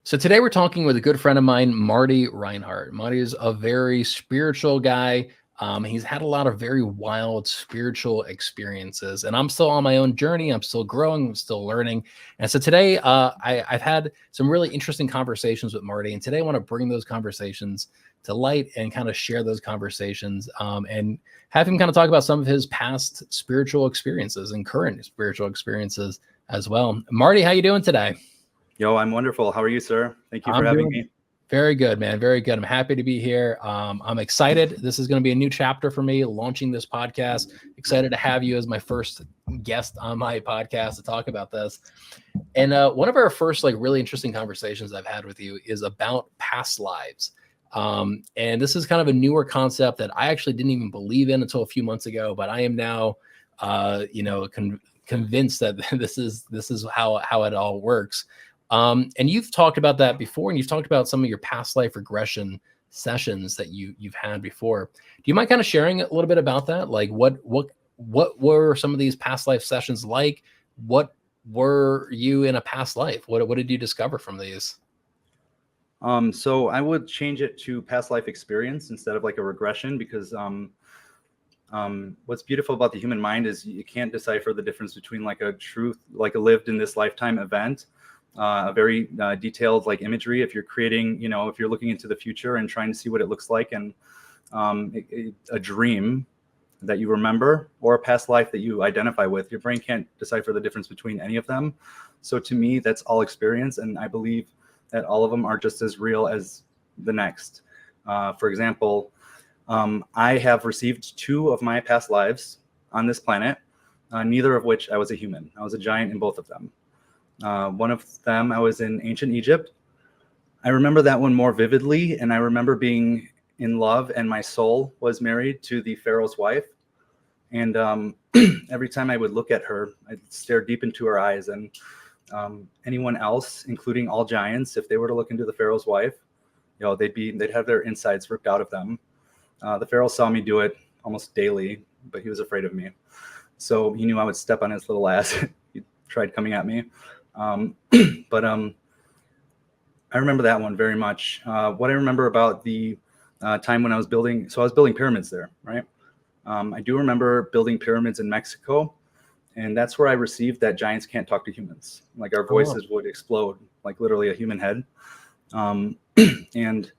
So today we're talking with a good friend of mine, Marty Rinehart. Marty is a very spiritual guy. He's had a lot of very wild spiritual experiences, and I'm still on my own journey. I'm still growing. I'm still learning. And so today, I've had some really interesting conversations with Marty, and today I want to bring those conversations to light and kind of share those conversations, and have him kind of talk about some of his past spiritual experiences and current spiritual experiences as well. Marty, how you doing today? Yo, I'm wonderful. How are you, sir? Thank you for I'm having doing me. very good, man. Very good. I'm happy to be here. I'm excited. This is going to be a new chapter for me, launching this podcast. Excited to have you as my first guest on my podcast to talk about this. And one of our first, like, really interesting conversations I've had with you is about past lives. And this is kind of a newer concept that I actually didn't even believe in until a few months ago, but I am now, convinced that this is how it all works. And you've talked about that before, and you've talked about some of your past life regression sessions that you've had before. Do you mind kind of sharing a little bit about that? Like what were some of these past life sessions like? What were you in a past life? What did you discover from these? So I would change it to past life experience instead of like a regression, because what's beautiful about the human mind is you can't decipher the difference between like a truth, like a lived in this lifetime event, a very detailed like imagery. If you're creating, if you're looking into the future and trying to see what it looks like, and a dream that you remember or a past life that you identify with, your brain can't decipher the difference between any of them. So to me, that's all experience. And I believe that all of them are just as real as the next. For example, I have received 2 of my past lives on this planet, neither of which I was a human. I was a giant in both of them. One of them, I was in ancient Egypt. I remember that one more vividly, and I remember being in love, and my soul was married to the pharaoh's wife. And every time I would look at her, I'd stare deep into her eyes. And anyone else, including all giants, if they were to look into the pharaoh's wife, they'd have their insides ripped out of them. The pharaoh saw me do it almost daily, but he was afraid of me, so he knew I would step on his little ass. He tried coming at me. But I remember that one very much. What I remember about the time when I was building pyramids there, right? I do remember building pyramids in Mexico, and that's where I received that giants can't talk to humans. Like our voices would explode, like literally a human head. And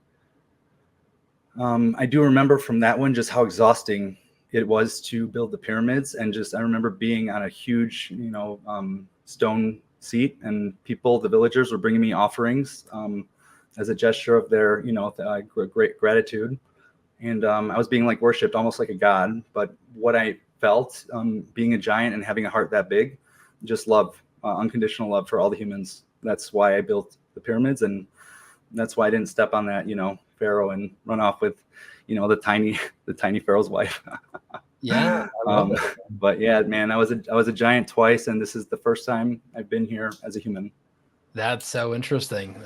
I do remember from that one just how exhausting it was to build the pyramids. And I remember being on a huge, stone seat, and the villagers were bringing me offerings as a gesture of their, great gratitude. And I was being like worshipped almost like a god. But what I felt, being a giant and having a heart that big, just love, unconditional love for all the humans. That's why I built the pyramids, and that's why I didn't step on that, pharaoh and run off with, the tiny pharaoh's wife. Yeah. But yeah, man, I was a giant twice, and this is the first time I've been here as a human. That's so interesting.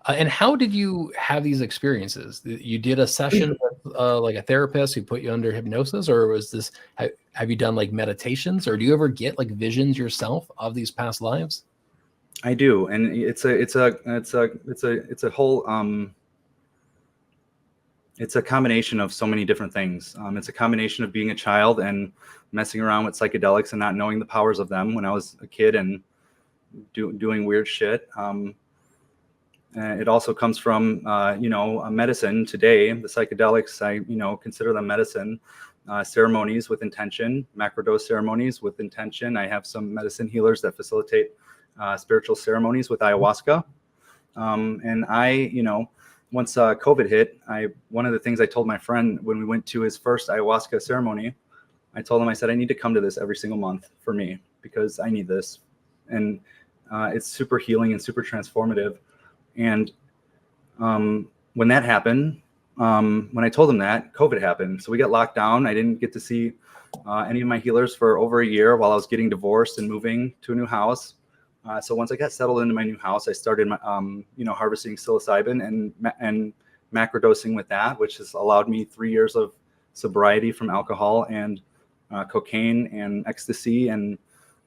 And how did you have these experiences? You did a session with like a therapist who put you under hypnosis, or was this, have you done like meditations, or do you ever get like visions yourself of these past lives? I do. And it's a whole, it's a combination of so many different things. It's a combination of being a child and messing around with psychedelics and not knowing the powers of them when I was a kid, and doing weird shit. And it also comes from, medicine today. The psychedelics, I consider them medicine. Ceremonies with intention, macrodose ceremonies with intention. I have some medicine healers that facilitate spiritual ceremonies with ayahuasca. And I, once COVID hit, one of the things I told my friend when we went to his first ayahuasca ceremony, I told him, I said, I need to come to this every single month for me, because I need this. And it's super healing and super transformative. And when that happened, when I told him that, COVID happened. So we got locked down. I didn't get to see any of my healers for over a year while I was getting divorced and moving to a new house. So once I got settled into my new house, I started, harvesting psilocybin and macrodosing with that, which has allowed me 3 years of sobriety from alcohol and cocaine and ecstasy and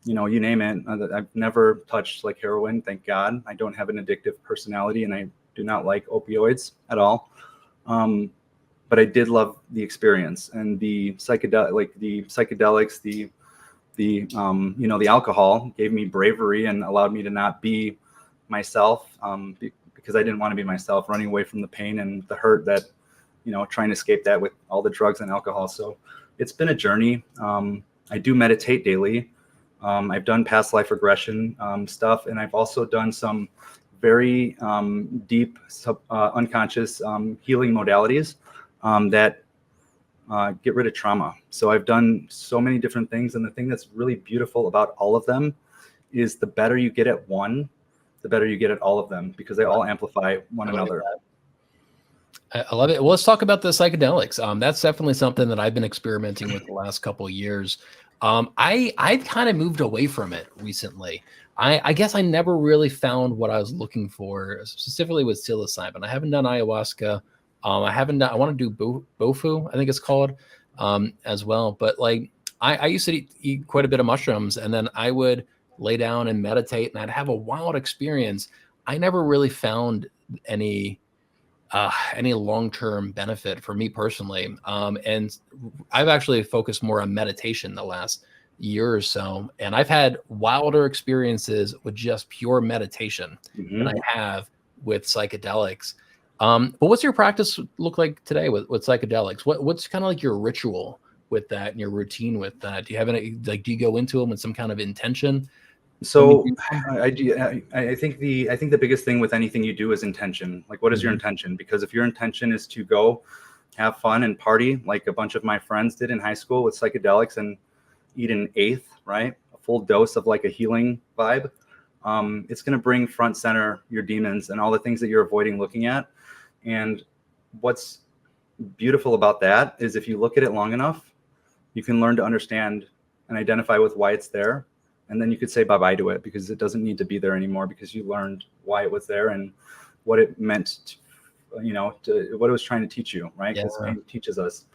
you name it. I've never touched like heroin, thank God. I don't have an addictive personality, and I do not like opioids at all. But I did love the experience and the psychedelics, the alcohol gave me bravery and allowed me to not be myself, because I didn't want to be myself, running away from the pain and the hurt that, trying to escape that with all the drugs and alcohol. So it's been a journey. I do meditate daily. I've done past life regression stuff, and I've also done some very deep unconscious healing modalities that get rid of trauma. So I've done so many different things. And the thing that's really beautiful about all of them is the better you get at one, the better you get at all of them, because they all amplify one another. I love it. Well, let's talk about the psychedelics. That's definitely something that I've been experimenting with the last couple of years. I kind of moved away from it recently. I guess I never really found what I was looking for, specifically with psilocybin. I haven't done ayahuasca. I want to do bofu, I think it's called, as well. But like, I used to eat quite a bit of mushrooms, and then I would lay down and meditate, and I'd have a wild experience. I never really found any long-term benefit for me personally. And I've actually focused more on meditation the last year or so. And I've had wilder experiences with just pure meditation than I have with psychedelics. But what's your practice look like today with psychedelics? What's kind of like your ritual with that and your routine with that? Do you have any, do you go into them with some kind of intention? So I think the biggest thing with anything you do is intention. Like, what is your intention? Because if your intention is to go have fun and party like a bunch of my friends did in high school with psychedelics and eat an eighth, right? A full dose of like a healing vibe. It's going to bring front center your demons and all the things that you're avoiding looking at. And what's beautiful about that is if you look at it long enough, you can learn to understand and identify with why it's there. And then you could say bye-bye to it, because it doesn't need to be there anymore, because you learned why it was there and what it meant to, what it was trying to teach you, right? Because it teaches us.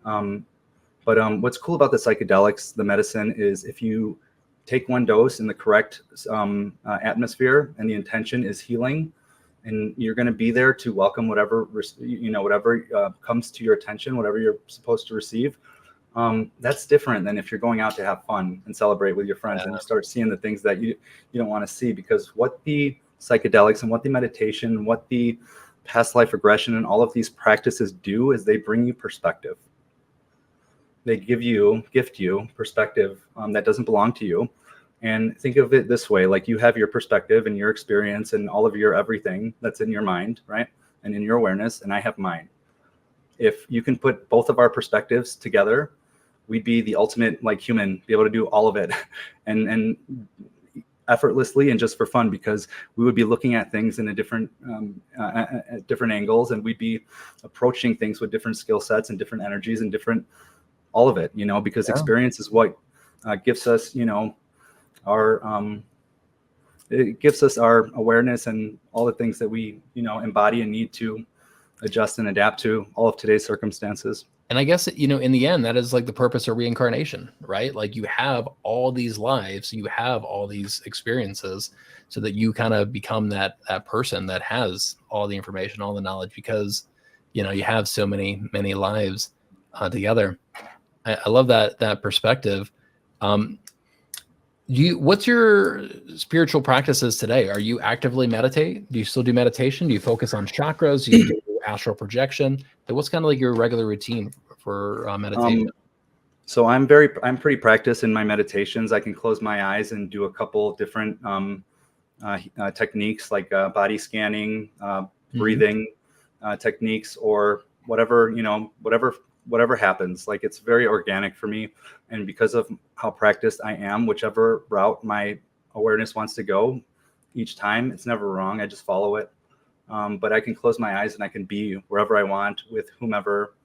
But what's cool about the psychedelics, the medicine, is if you take one dose in the correct atmosphere and the intention is healing, and you're going to be there to welcome whatever comes to your attention, whatever you're supposed to receive. That's different than if you're going out to have fun and celebrate with your friends and you start seeing the things that you don't want to see. Because what the psychedelics and what the meditation, what the past life regression and all of these practices do is they bring you perspective. They gift you perspective that doesn't belong to you. And think of it this way, like you have your perspective and your experience and all of your everything that's in your mind, right? And in your awareness, and I have mine. If you can put both of our perspectives together, we'd be the ultimate like human, be able to do all of it and effortlessly and just for fun, because we would be looking at things in a different at different angles, and we'd be approaching things with different skill sets and different energies and different all of it, because experience is what gives us, it gives us our awareness and all the things that we, embody and need to adjust and adapt to all of today's circumstances. And I guess, in the end, that is like the purpose of reincarnation, right? Like you have all these lives, you have all these experiences so that you kind of become that person that has all the information, all the knowledge, because, you have so many lives together. I love that perspective. What's your spiritual practices today? Are you actively meditate? Do you still do meditation? Do you focus on chakras? Do you do astral projection? What's kind of like your regular routine for meditation? So I'm pretty practiced in my meditations. I can close my eyes and do a couple different techniques like body scanning, breathing techniques, or whatever happens. Like, it's very organic for me. And because of how practiced I am, whichever route my awareness wants to go each time, it's never wrong. I just follow it. But I can close my eyes and I can be wherever I want with whomever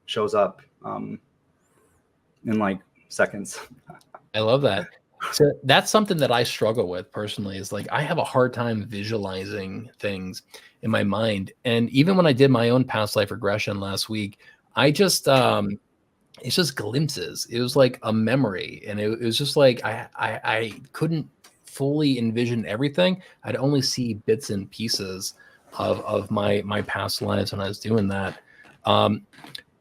shows up in like seconds. I love that. So that's something that I struggle with personally, is like, I have a hard time visualizing things in my mind. And even when I did my own past life regression last week, I just, it's just glimpses. It was like a memory, and it was just like I couldn't fully envision everything. I'd only see bits and pieces of my past lives when I was doing that. Um,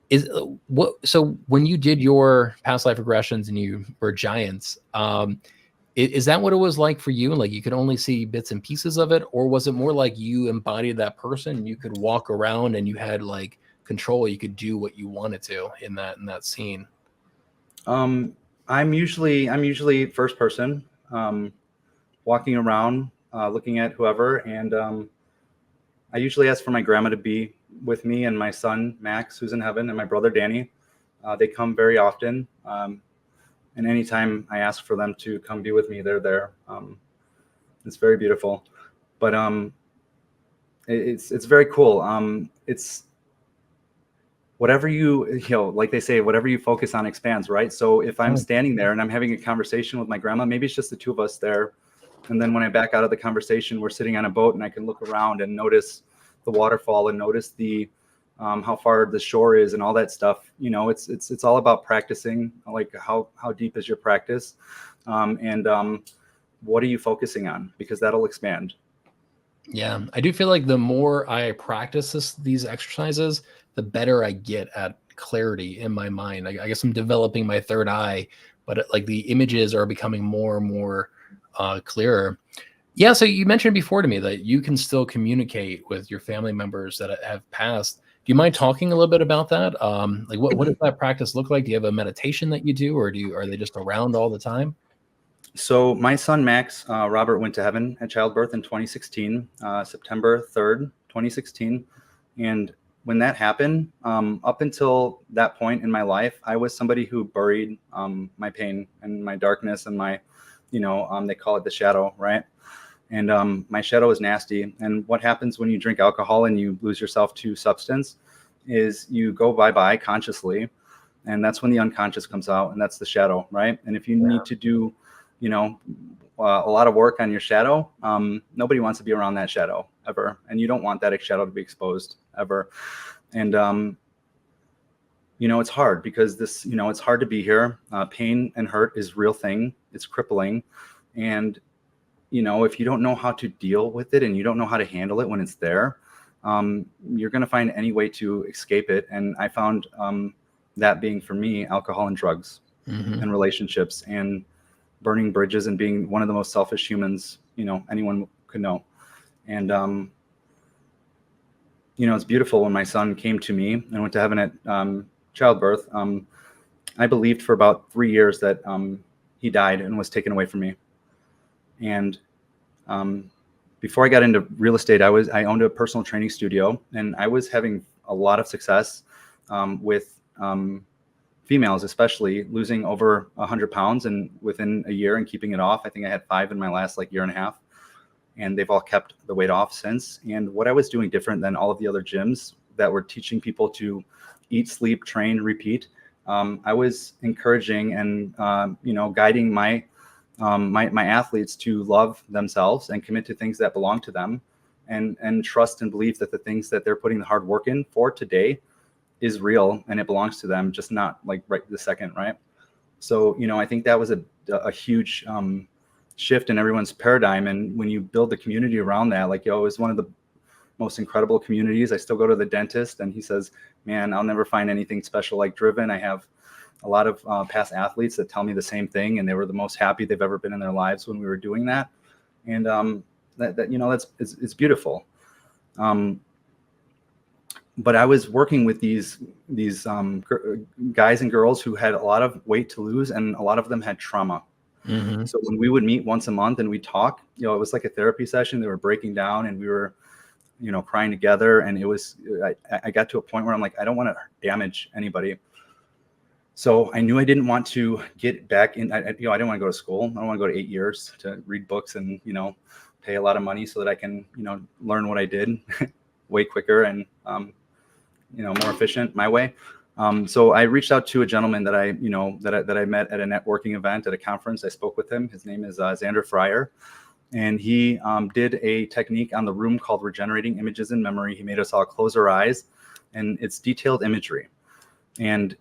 is what so when you did your past life regressions and you were giants, is that what it was like for you? Like you could only see bits and pieces of it, or was it more like you embodied that person and you could walk around and you had like control, you could do what you wanted to in that scene? Um, I'm usually first person, walking around, looking at whoever, and I usually ask for my grandma to be with me and my son Max, who's in heaven, and my brother Danny. They come very often, and anytime I ask for them to come be with me, they're there. It's very beautiful, but it's very cool. It's whatever like they say, whatever you focus on expands, right? So if I'm Oh, standing there and I'm having a conversation with my grandma, maybe it's just the two of us there. And then when I back out of the conversation, we're sitting on a boat and I can look around and notice the waterfall and notice the how far the shore is and all that stuff. It's all about practicing. Like how deep is your practice, and what are you focusing on? Because that'll expand. yeah. I do feel like the more I practice these exercises, the better I get at clarity in my mind. I guess I'm developing my third eye, but like the images are becoming more and more clearer. Yeah, so you mentioned before to me that you can still communicate with your family members that have passed. Do you mind talking a little bit about that? Like what does that practice look like? Do you have a meditation that you do, or are they just around all the time? So my son Max Robert went to heaven at childbirth in 2016, September 3rd, 2016, and when that happened, up until that point in my life, I was somebody who buried my pain and my darkness and my, they call it the shadow, right? And my shadow is nasty. And what happens when you drink alcohol and you lose yourself to substance is you go bye-bye consciously. And that's when the unconscious comes out, and that's the shadow, right? And if you need to do, you know, a lot of work on your shadow, nobody wants to be around that shadow ever. And you don't want that shadow to be exposed ever. And, it's hard because it's hard to be here. Pain and hurt is real thing. It's crippling. And if you don't know how to deal with it and you don't know how to handle it when it's there, you're going to find any way to escape it. And I found that being for me, alcohol and drugs Hmm. and relationships and burning bridges and being one of the most selfish humans, anyone could know. And, it's beautiful when my son came to me and went to heaven at childbirth. I believed for about 3 years that he died and was taken away from me. And before I got into real estate, I owned a personal training studio, and I was having a lot of success with females, especially losing over 100 pounds and within a year and keeping it off. I think I had 5 in my last year and a half, and they've all kept the weight off since. And what I was doing different than all of the other gyms that were teaching people to eat, sleep, train, repeat, I was encouraging and guiding my athletes to love themselves and commit to things that belong to them, and trust and believe that the things that they're putting the hard work in for today is real and it belongs to them, just not right this second, right? So I think that was a huge shift in everyone's paradigm. And when you build the community around that, it was one of the most incredible communities. I still go to the dentist and he says, man, I'll never find anything special like Driven. I have a lot of past athletes that tell me the same thing, and they were the most happy they've ever been in their lives when we were doing that. And it's beautiful. But I was working with these guys and girls who had a lot of weight to lose, and a lot of them had trauma. Hmm. So when we would meet once a month and we talk, it was like a therapy session. They were breaking down, and we were, crying together. And it was, I got to a point where I'm like, I don't want to damage anybody. So I knew I didn't want to get back in. I didn't want to go to school. I don't want to go to 8 years to read books and, pay a lot of money so that I can, learn what I did way quicker and, more efficient my way. So I reached out to a gentleman that I met at a networking event at a conference. I spoke with him. His name is Xander Fryer. And he did a technique on the room called regenerating images in memory. He made us all close our eyes, and it's detailed imagery. And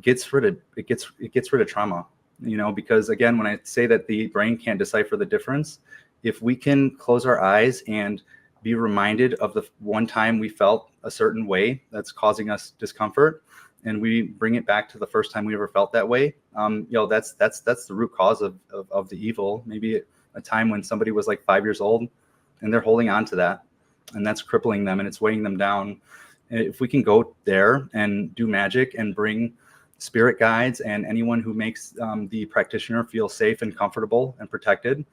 gets rid of trauma, you know, because again, when I say that the brain can't decipher the difference, if we can close our eyes and be reminded of the one time we felt a certain way that's causing us discomfort, and we bring it back to the first time we ever felt that way, you know, that's the root cause of the evil. Maybe a time when somebody was like 5 years old and they're holding on to that, and that's crippling them and it's weighing them down. And if we can go there and do magic and bring spirit guides and anyone who makes the practitioner feel safe and comfortable and protected,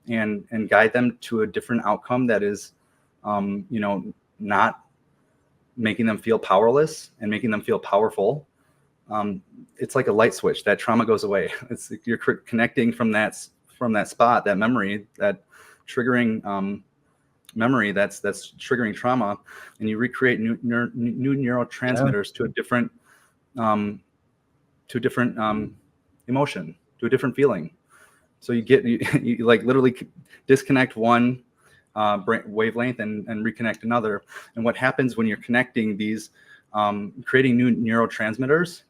and guide them to a different outcome that is, you know, not making them feel powerless and making them feel powerful. It's like a light switch. That trauma goes away. It's you're connecting from that spot, that memory, that triggering memory that's triggering trauma, and you recreate new neurotransmitters to a different emotion, to a different feeling. So you like literally disconnect one wavelength and reconnect another. And what happens when you're connecting these, creating new neurotransmitters,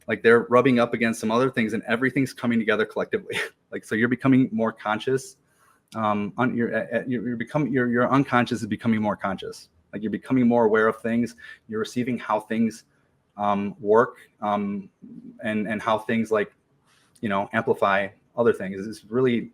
like they're rubbing up against some other things and everything's coming together collectively. Like, so you're becoming more conscious. Your unconscious is becoming more conscious. Like you're becoming more aware of things. You're receiving how things work, and how things, like, you know, amplify other things. It's really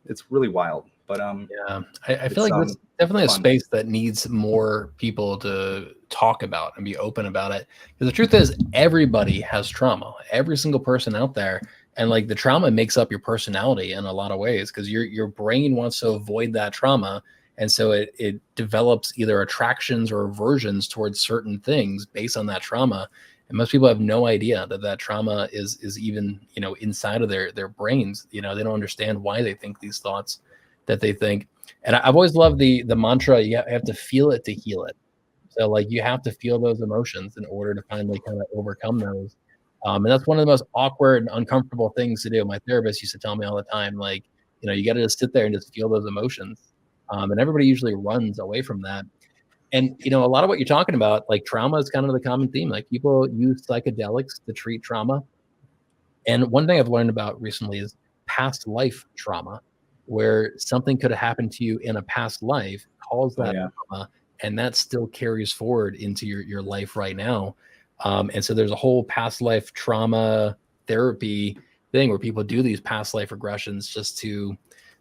wild. But yeah, I feel like that's definitely fun. A space that needs more people to talk about and be open about it. Because the truth is, everybody has trauma. Every single person out there, and like the trauma makes up your personality in a lot of ways. Because your brain wants to avoid that trauma, and so it develops either attractions or aversions towards certain things based on that trauma. And most people have no idea that trauma is even, you know, inside of their brains. You know, they don't understand why they think these thoughts that they think. And I've always loved the mantra, you have to feel it to heal it. So like you have to feel those emotions in order to finally kind of overcome those. And that's one of the most awkward and uncomfortable things to do. My therapist used to tell me all the time, like, you know, you got to just sit there and just feel those emotions. And everybody usually runs away from that. And, you know, a lot of what you're talking about, like trauma is kind of the common theme. Like people use psychedelics to treat trauma. And one thing I've learned about recently is past life trauma, where something could have happened to you in a past life, caused that trauma, and that still carries forward into your life right now. And so there's a whole past life trauma therapy thing where people do these past life regressions just to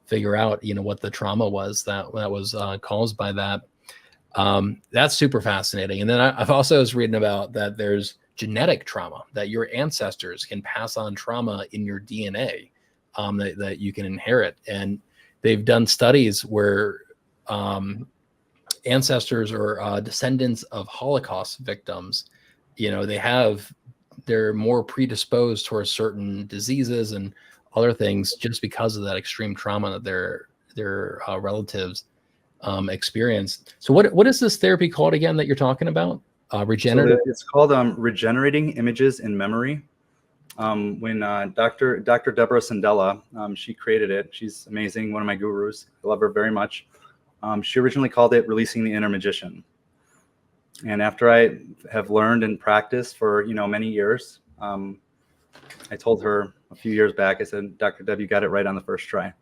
figure out, you know, what the trauma was that was caused by that. That's super fascinating. And then I've also was reading about that there's genetic trauma, that your ancestors can pass on trauma in your DNA. That you can inherit. And they've done studies where ancestors or descendants of Holocaust victims, you know, they're more predisposed towards certain diseases and other things just because of that extreme trauma that their relatives experienced. So what is this therapy called again that you're talking about? Regenerative? So it's called regenerating images in memory. When Dr. Deborah Sandella, she created it. She's amazing, one of my gurus. I love her very much. She originally called it releasing the inner magician. And after I have learned and practiced for, you know, many years, I told her a few years back, I said, Dr. Deb, you got it right on the first try.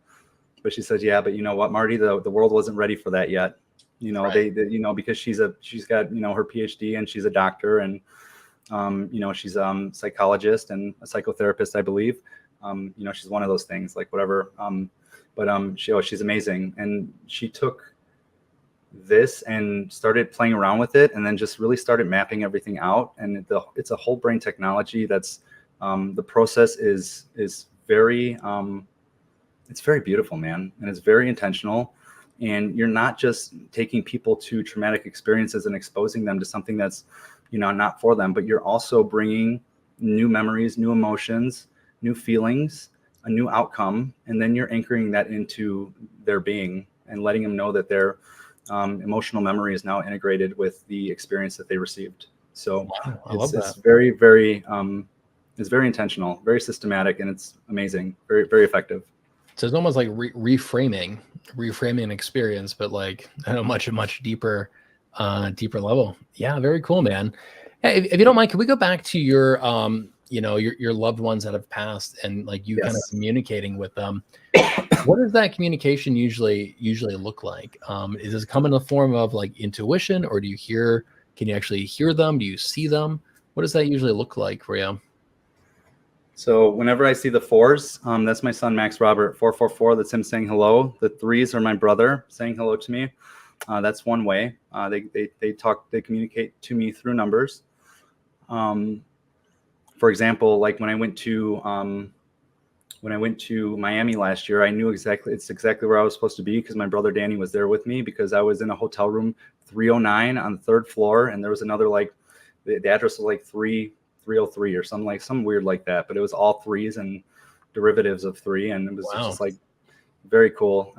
But she said, yeah, but you know what, Marty, the world wasn't ready for that yet. You know, right. they you know, because she's got, you know, her PhD and she's a doctor, and you know, she's a psychologist and a psychotherapist, I believe. You know, she's one of those things, like whatever. But she's amazing. And she took this and started playing around with it, and then just really started mapping everything out. And it's a whole brain technology that's, the process is very, it's very beautiful, man. And it's very intentional. And you're not just taking people to traumatic experiences and exposing them to something that's, you know, not for them, but you're also bringing new memories, new emotions, new feelings, a new outcome. And then you're anchoring that into their being and letting them know that their emotional memory is now integrated with the experience that they received. So it's very, very, it's very intentional, very systematic, and it's amazing. Very, very effective. So it's almost like reframing an experience, but like at a much deeper level. Yeah, very cool, man. Hey, if you don't mind, can we go back to your your loved ones that have passed, and like you kind of Yes. communicating with them. What does that communication usually look like? Does it come in the form of like intuition, or can you actually hear them? Do you see them? What does that usually look like for you? So whenever I see the fours, that's my son Max Robert 444. That's him saying hello. The threes are my brother saying hello to me. That's one way. They communicate to me through numbers. For example, like when I went to Miami last year, I knew it's exactly where I was supposed to be because my brother Danny was there with me, because I was in a hotel room 309 on the third floor, and there was another, like the address was like 303 or something weird like that, but it was all threes and derivatives of three, and it was Wow. just like very cool.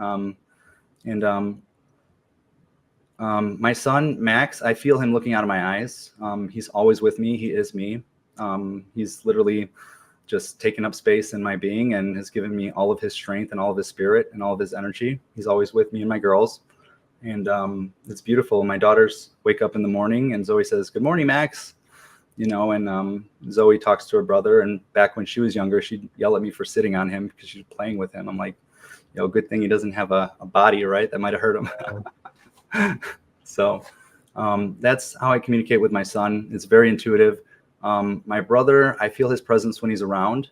My son Max, I feel him looking out of my eyes. He's always with me. He is me. He's literally just taken up space in my being and has given me all of his strength and all of his spirit and all of his energy. He's always with me and my girls. And it's beautiful. My daughters wake up in the morning and Zoe says, "Good morning, Max." And Zoe talks to her brother. And back when she was younger, she'd yell at me for sitting on him because she's playing with him. I'm like, good thing he doesn't have a body, right? That might have hurt him. So that's how I communicate with my son. It's very intuitive. My brother, I feel his presence when he's around.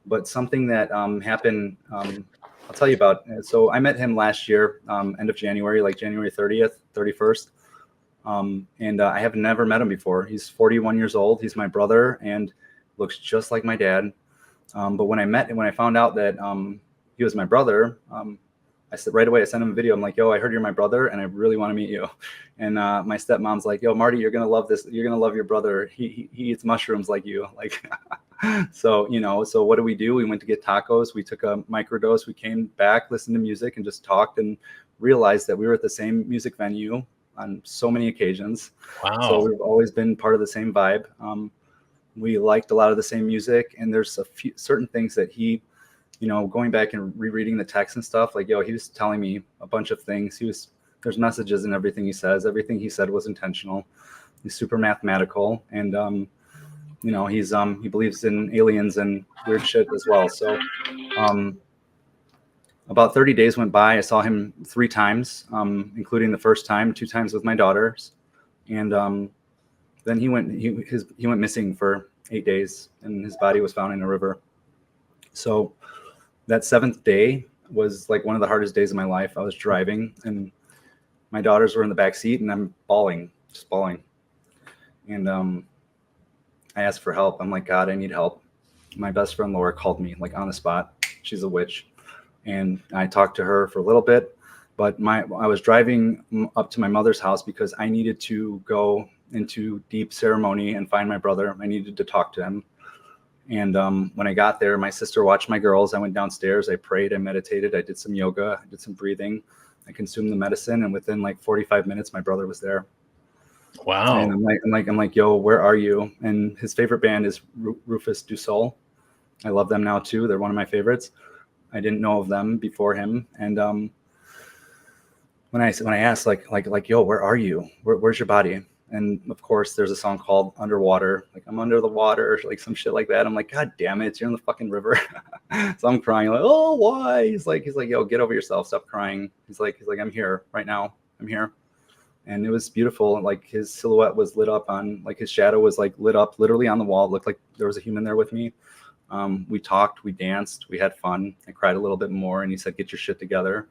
But something that happened, I'll tell you about. So I met him last year, end of January, like January 30th, 31st. And I have never met him before. He's 41 years old. He's my brother and looks just like my dad. But when I found out that he was my brother, I said right away, I sent him a video. I'm like, "Yo, I heard you're my brother and I really want to meet you." And my stepmom's like, "Yo, Marty, you're going to love this. You're going to love your brother. He eats mushrooms like you." Like, so what do? We went to get tacos. We took a microdose. We came back, listened to music and just talked, and realized that we were at the same music venue on so many occasions. Wow. So we've always been part of the same vibe. We liked a lot of the same music, and there's a few certain things that he, going back and rereading the text and stuff, like, he was telling me a bunch of things. There's messages in everything he says. Everything he said was intentional. He's super mathematical, and he believes in aliens and weird shit as well. So about 30 days went by. I saw him 3 times, including the first time, 2 times with my daughters. And then he went missing for 8 days, and his body was found in a river. So that 7th day was like one of the hardest days of my life. I was driving and my daughters were in the back seat and I'm just bawling. And I asked for help. I'm like, "God, I need help." My best friend Laura called me like on the spot. She's a witch. And I talked to her for a little bit, but I was driving up to my mother's house because I needed to go into deep ceremony and find my brother. I needed to talk to him. And when I got there, my sister watched my girls. I went downstairs, I prayed, I meditated, I did some yoga, I did some breathing, I consumed the medicine, and within like 45 minutes, my brother was there. Wow. And I'm like, "Yo, where are you?" And his favorite band is Rufus Du Sol. I love them now too. They're one of my favorites. I didn't know of them before him. And when I asked like, "Yo, where are you? Where's your body?" And of course, there's a song called "Underwater," like I'm under the water, like some shit like that. I'm like, "God damn it, you're in the fucking river." So I'm crying like, "Oh, why?" He's like, "Yo, get over yourself, stop crying." He's like, "I'm here right now. I'm here." And it was beautiful. Like his silhouette was lit up like his shadow was like lit up literally on the wall. It looked like there was a human there with me. We talked, we danced, we had fun. I cried a little bit more, and he said, "Get your shit together."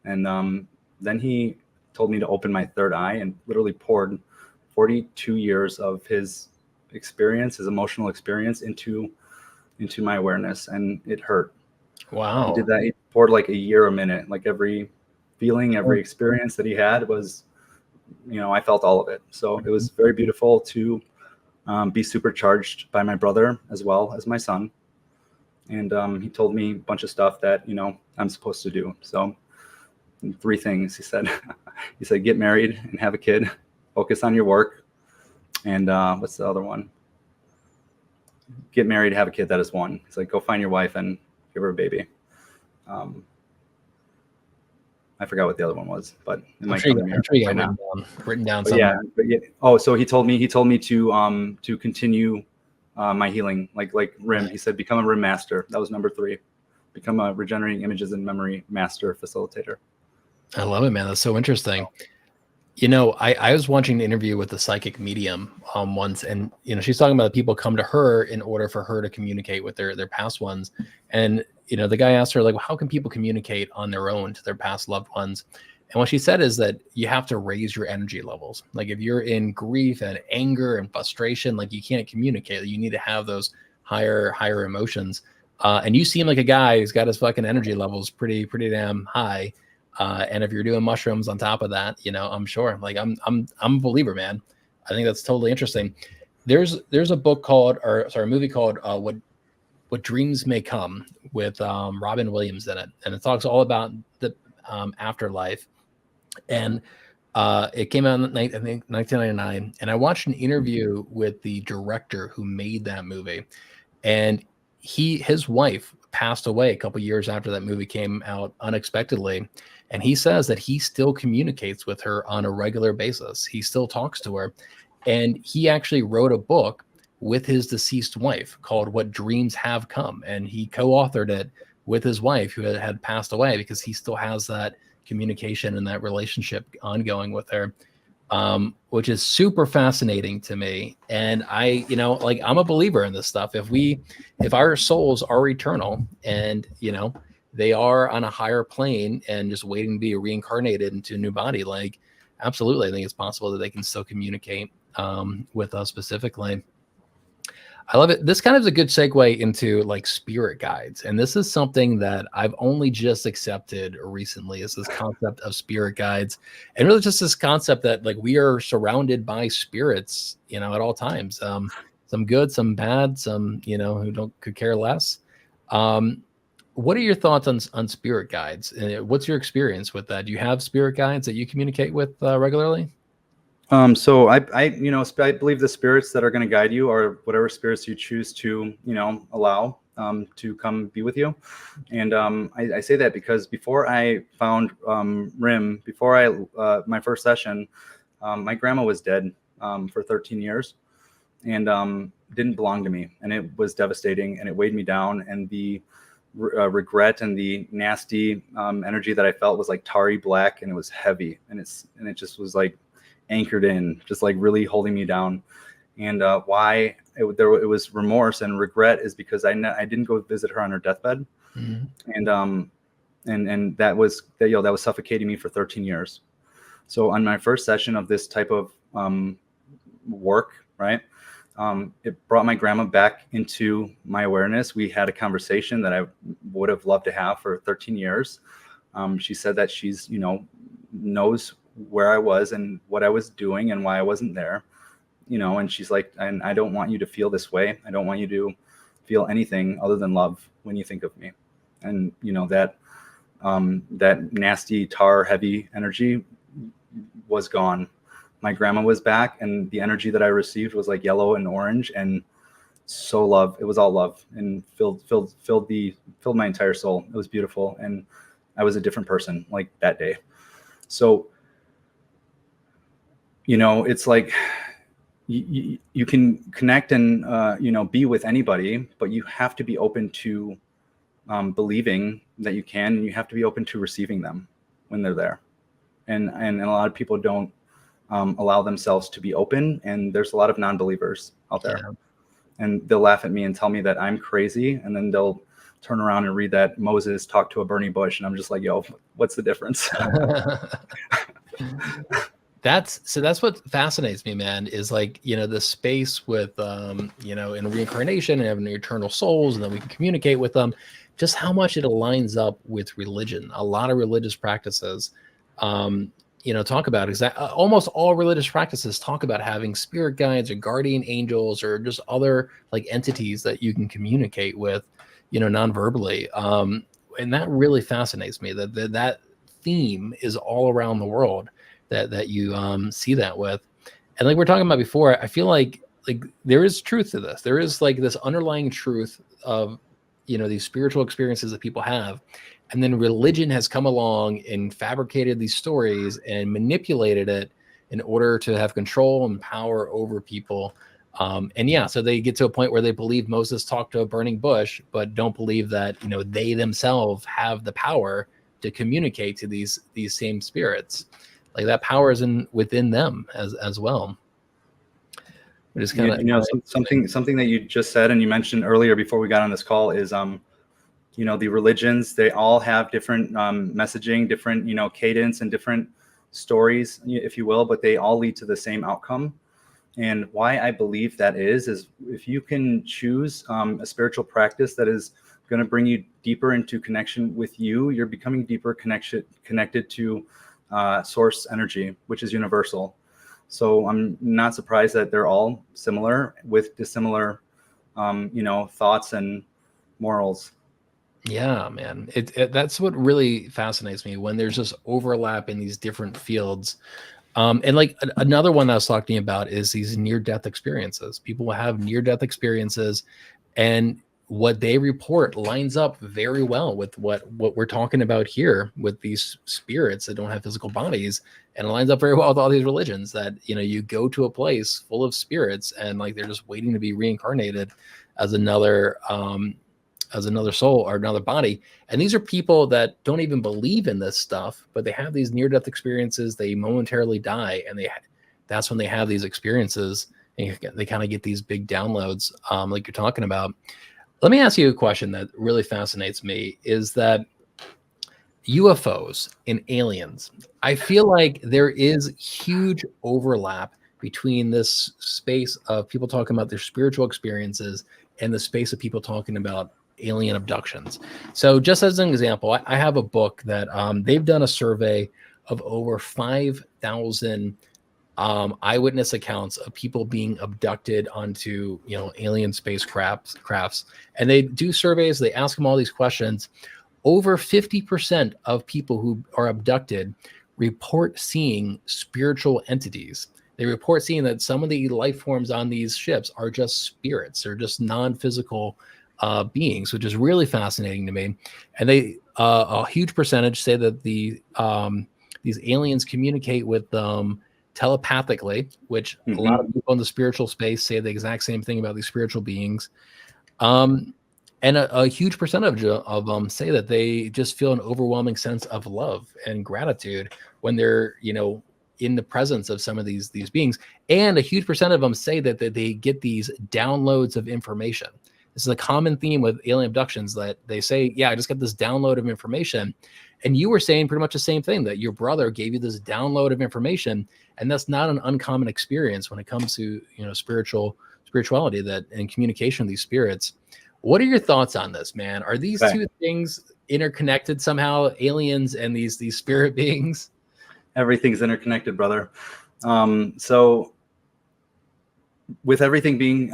And then he told me to open my third eye and literally poured 42 years of his experience, his emotional experience into my awareness, and it hurt. Wow. He did that. He poured like a year a minute. Like every feeling, every experience that he had was, I felt all of it. So it was very beautiful to be supercharged by my brother as well as my son. And he told me a bunch of stuff that, I'm supposed to do. So 3 things he said. He said, "Get married and have a kid, focus on your work." And what's the other one? Get married, have a kid. That is one. He's like, "Go find your wife and give her a baby." I forgot what the other one was, but it might come to me right now. Written down But somewhere. yeah. Oh, so he told me to continue my healing, like RIM. He said, become a RIM master. That was number 3. Become a regenerating images and memory master facilitator. I love it, man. That's so interesting. You know, I was watching an interview with the psychic medium once, and you know, she's talking about people come to her in order for her to communicate with their past ones. And you know, the guy asked her like, well, how can people communicate on their own to their past loved ones? And what she said is that you have to raise your energy levels. Like if you're in grief and anger and frustration, like you can't communicate. You need to have those higher emotions. And you seem like a guy who's got his fucking energy levels pretty damn high. And if you're doing mushrooms on top of that, you know, I'm sure. Like I'm a believer, man. I think that's totally interesting. There's a book called, a movie called What Dreams May Come with Robin Williams in it, and it talks all about the afterlife. And it came out in I think 1999, and I watched an interview with the director who made that movie, and his wife passed away a couple years after that movie came out unexpectedly. And he says that he still communicates with her on a regular basis. He still talks to her. And he actually wrote a book with his deceased wife called What Dreams Have Come. And he co-authored it with his wife who had passed away, because he still has that communication and that relationship ongoing with her, which is super fascinating to me. And I, you know, like I'm a believer in this stuff. If our souls are eternal and, you know, they are on a higher plane and just waiting to be reincarnated into a new body, like absolutely, I think it's possible that they can still communicate with us specifically. I love it. This kind of is a good segue into like spirit guides. And this is something that I've only just accepted recently, is this concept of spirit guides. And really just this concept that like we are surrounded by spirits, you know, at all times. Some good, some bad, some, you know, who could care less. What are your thoughts on spirit guides? And what's your experience with that? Do you have spirit guides that you communicate with regularly? So I believe the spirits that are going to guide you are whatever spirits you choose to, you know, allow to come be with you. And I say that because before I found RIM, my first session, my grandma was dead for 13 years and didn't belong to me. And it was devastating and it weighed me down. And the regret and the nasty energy that I felt was like tarry black, and it was heavy. And it just was like anchored in, just like really holding me down. And why it was remorse and regret is because I didn't go visit her on her deathbed. Mm-hmm. And that was suffocating me for 13 years. So on my first session of this type of work, right, it brought my grandma back into my awareness. We had a conversation that I would have loved to have for 13 years. She said that she's, you know, knows where I was and what I was doing and why I wasn't there, you know, and she's like, and I don't want you to feel this way. I don't want you to feel anything other than love when you think of me. And, you know, that nasty tar heavy energy was gone. My grandma was back, and the energy that I received was like yellow and orange and so love. It was all love and filled my entire soul. It was beautiful. And I was a different person like that day. So, you know, it's like you can connect and, you know, be with anybody, but you have to be open to believing that you can, and you have to be open to receiving them when they're there. And a lot of people don't allow themselves to be open. And there's a lot of non-believers out there. Yeah. And they'll laugh at me and tell me that I'm crazy. And then they'll turn around and read that Moses talked to a burning bush. And I'm just like, yo, what's the difference? That's what fascinates me, man, is like, you know, the space with, you know, in reincarnation and having eternal souls, and then we can communicate with them, just how much it aligns up with religion. A lot of religious practices, you know, talk about almost all religious practices talk about having spirit guides or guardian angels or just other like entities that you can communicate with, you know, non-verbally. And that really fascinates me, that theme is all around the world. That you see that with. And like we're talking about before, I feel like there is truth to this. There is like this underlying truth of, you know, these spiritual experiences that people have. And then religion has come along and fabricated these stories and manipulated it in order to have control and power over people. And yeah, so they get to a point where they believe Moses talked to a burning bush, but don't believe that, you know, they themselves have the power to communicate to these same spirits. Like that power is within them as well. Which is kind of something that you just said and you mentioned earlier before we got on this call is you know, the religions, they all have different messaging, different, you know, cadence and different stories, if you will, but they all lead to the same outcome. And why I believe that is if you can choose a spiritual practice that is going to bring you deeper into connection with you, you're becoming deeper connected to source energy, which is universal. So I'm not surprised that they're all similar with dissimilar, you know, thoughts and morals. Yeah, man. That's what really fascinates me when there's just overlap in these different fields. And like another one that I was talking about is these near-death experiences. People will have near-death experiences, and what they report lines up very well with what we're talking about here with these spirits that don't have physical bodies, and it lines up very well with all these religions that, you know, you go to a place full of spirits and like they're just waiting to be reincarnated as another soul or another body. And these are people that don't even believe in this stuff, but they have these near-death experiences. They momentarily die, and that's when they have these experiences, and they kind of get these big downloads, like you're talking about. Let me ask you a question that really fascinates me: is that UFOs and aliens? I feel like there is huge overlap between this space of people talking about their spiritual experiences and the space of people talking about alien abductions. So just as an example, I have a book that they've done a survey of over 5,000 eyewitness accounts of people being abducted onto, you know, alien spacecrafts. And they do surveys, they ask them all these questions. Over 50% of people who are abducted report seeing spiritual entities. They report seeing that some of the life forms on these ships are just spirits. They're just non-physical beings, which is really fascinating to me. And they a huge percentage say that these aliens communicate with them telepathically, which a lot of people in the spiritual space say the exact same thing about these spiritual beings. And a huge percentage of them say that they just feel an overwhelming sense of love and gratitude when they're, you know, in the presence of some of these beings. And a huge percent of them say that they get these downloads of information. This is a common theme with alien abductions, that they say, yeah, I just got this download of information. And you were saying pretty much the same thing, that your brother gave you this download of information. And that's not an uncommon experience when it comes to, you know, spirituality that and communication with these spirits. What are your thoughts on this, man? Are these two things interconnected somehow, aliens and these spirit beings? Everything's interconnected, brother. So with everything being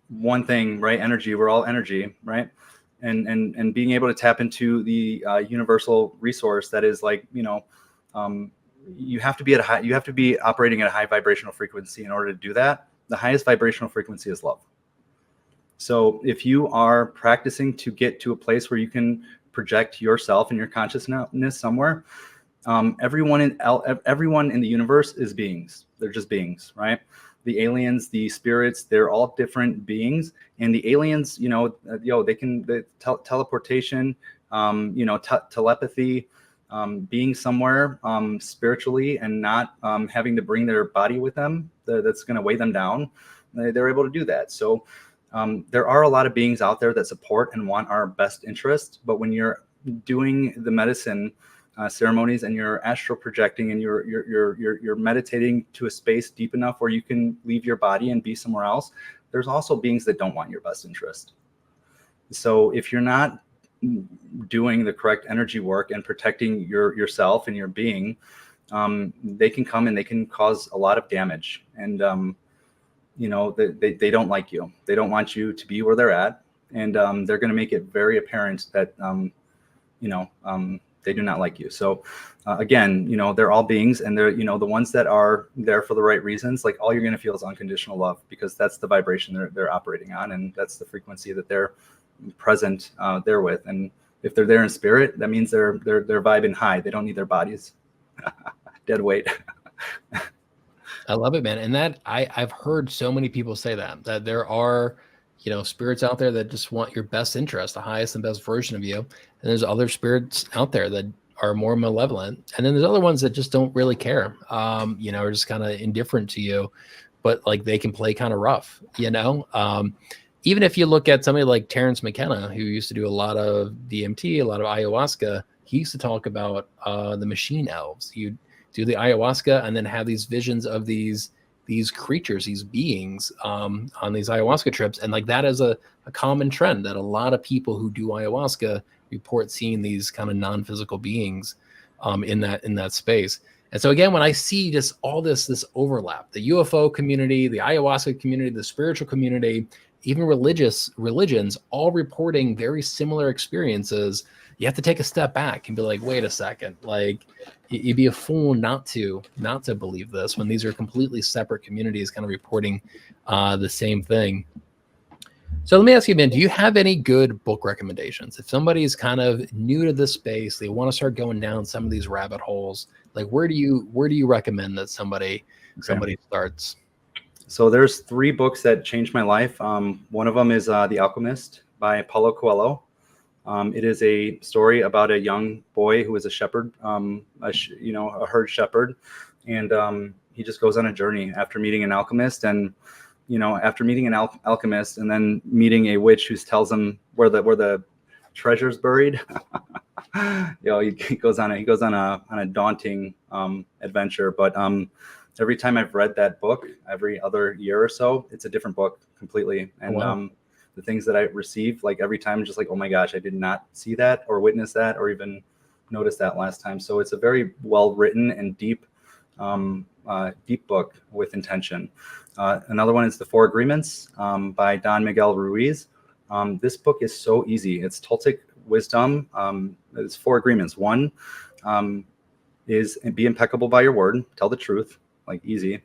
one thing, right? Energy, we're all energy, right? And being able to tap into the universal resource that is, like, you know, you have to be operating at a high vibrational frequency in order to do that. The highest vibrational frequency is love. So if you are practicing to get to a place where you can project yourself and your consciousness somewhere, everyone in the universe is beings. They're just beings, right? The aliens, the spirits, they're all different beings. And the aliens, you know, they can teleportation, you know, telepathy, being somewhere spiritually and not having to bring their body with them that's going to weigh them down. They're able to do that. So there are a lot of beings out there that support and want our best interest. But when you're doing the medicine ceremonies and you're astral projecting and you're meditating to a space deep enough where you can leave your body and be somewhere else, there's also beings that don't want your best interest. So if you're not doing the correct energy work and protecting yourself and your being, they can come and they can cause a lot of damage. And you know, they don't like you. They don't want you to be where they're at, and they're going to make it very apparent that you know, they do not like you. So again, you know, they're all beings, and they're, you know, the ones that are there for the right reasons, like, all you're going to feel is unconditional love, because that's the vibration they're operating on, and that's the frequency that they're present there with. And if they're there in spirit, that means they're vibing high. They don't need their bodies. Dead weight. I love it, man. And that I've heard so many people say that there are, spirits out there that just want your best interest, the highest and best version of you. And there's other spirits out there that are more malevolent. And then there's other ones that just don't really care, are just kind of indifferent to you, but like they can play kind of rough. Even if you look at somebody like Terrence McKenna, who used to do a lot of DMT, a lot of ayahuasca, he used to talk about the machine elves. You do the ayahuasca and then have these visions of these creatures, these beings on these ayahuasca trips. And like that is a common trend that a lot of people who do ayahuasca report seeing these kind of non-physical beings in that space. And so again, when I see just all this overlap, the UFO community, the ayahuasca community, the spiritual community, even religions, all reporting very similar experiences, you have to take a step back and be like, wait a second, like you'd be a fool not to believe this when these are completely separate communities kind of reporting the same thing. So let me ask you, Ben, do you have any good book recommendations? If somebody's kind of new to this space, they want to start going down some of these rabbit holes, like where do you recommend that somebody starts? So there's 3 books that changed my life. One of them is The Alchemist by Paulo Coelho. It is a story about a young boy who is a shepherd, a herd shepherd, and he just goes on a journey after meeting an alchemist, and after meeting an alchemist, and then meeting a witch who tells him where the treasure's buried. He goes on a daunting adventure, but every time I've read that book, every other year or so, it's a different book completely. And wow. The things that I receive, like every time, I'm just like, oh my gosh, I did not see that or witness that or even notice that last time. So it's a very well written and deep book with intention. Another one is The Four Agreements by Don Miguel Ruiz. This book is so easy. It's Toltec wisdom. It's 4 agreements. One is be impeccable by your word, tell the truth. Like easy,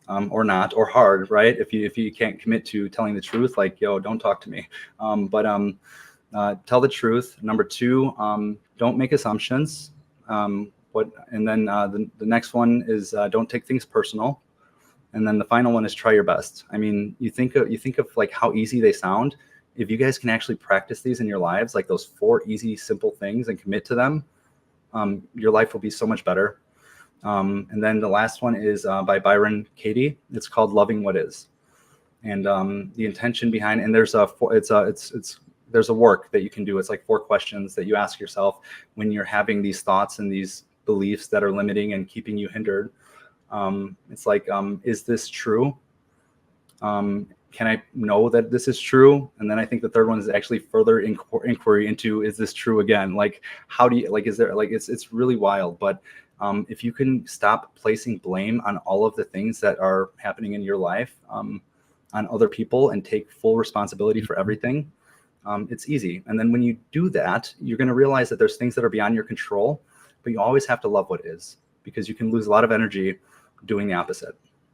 or not, or hard, right? If you can't commit to telling the truth, like, don't talk to me. But tell the truth. Number 2, don't make assumptions. And then the next one is don't take things personal. And then the final one is try your best. I mean, you think of like how easy they sound. If you guys can actually practice these in your lives, like those 4 easy, simple things, and commit to them, your life will be so much better. And then the last one is by Byron Katie. It's called Loving What Is. And the intention behind, and there's a work that you can do. It's like 4 questions that you ask yourself when you're having these thoughts and these beliefs that are limiting and keeping you hindered. It's like, is this true? Can I know that this is true? And then I think the third one is actually further inquiry into, is this true again? Like, how do you, like, is there, like, it's really wild, but if you can stop placing blame on all of the things that are happening in your life on other people and take full responsibility for everything, it's easy. And then when you do that, you're going to realize that there's things that are beyond your control, but you always have to love what is, because you can lose a lot of energy doing the opposite.